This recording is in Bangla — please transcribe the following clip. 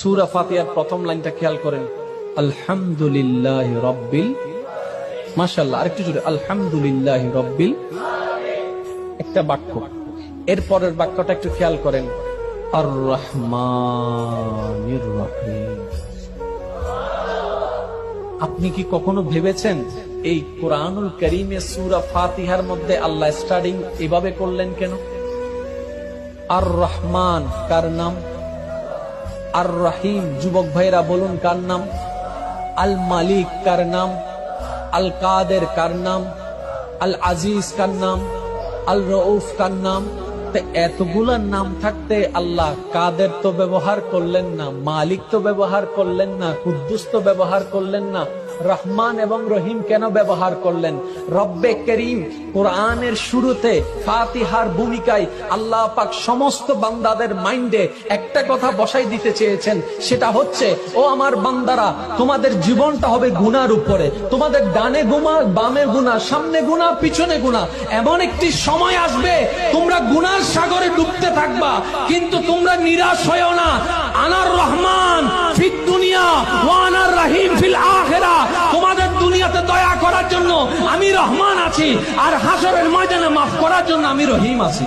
সূরা ফাতিহার প্রথম লাইনটা খেয়াল করেন, আলহামদুলিল্লাহি রাব্বিল, মাশাআল্লাহ, আরেকটু জোরে, আলহামদুলিল্লাহি রাব্বিল, একটা বাক্য। এর পরের বাক্যটা একটু খেয়াল করেন, আর রহমানির রহিম। আপনি কি কখনো ভেবেছেন এই কোরআনুল কারীমে সূরা ফাতিহার মধ্যে আল্লাহ স্টার্টিং এভাবে করলেন কেন? আর রহমান কার নাম? আর রহিম, যুবক ভাইরা বলুন কার নাম? আল মালিক কার নাম? আল কাদের কার নাম? আল আজিজ কার নাম? আল রউফ কার নাম? এতগুলা নাম থাকতে আল্লাহ কাদের তো ব্যবহার করলেন না, মালিক তো ব্যবহার করলেন না, কুদ্দুস তো ব্যবহার করলেন না, রহমান এবং রহিম কেন ব্যবহার করলেন? রব্বে করিম কোরআনের শুরুতে ফাতিহার ভূমিকায় আল্লাহ পাক সমস্ত বান্দাদের মাইন্ডে একটা কথা বসাই দিতে চেয়েছেন, সেটা হচ্ছে, ও আমার বান্দারা, তোমাদের জীবনটা হবে গুনার উপরে, তোমাদের ডানে গুনাহ, বামে গুনাহ, সামনে গুনাহ, পিছনে গুনাহ। এমন একটি সময় আসবে তোমরা গুনার সাগরে ডুবতে থাকবা, কিন্তু তোমরা নিরাশ হয়েও না। আনার রহমান ফিদ দুনিয়া ওয়া আনার রহিম ফিল আখিরাহ। তোমাদের দুনিয়াতে দয়া করার জন্য আমি রহমান আছি, আর হাসরের ময়দানে মাফ করার জন্য আমি রহিম আছি।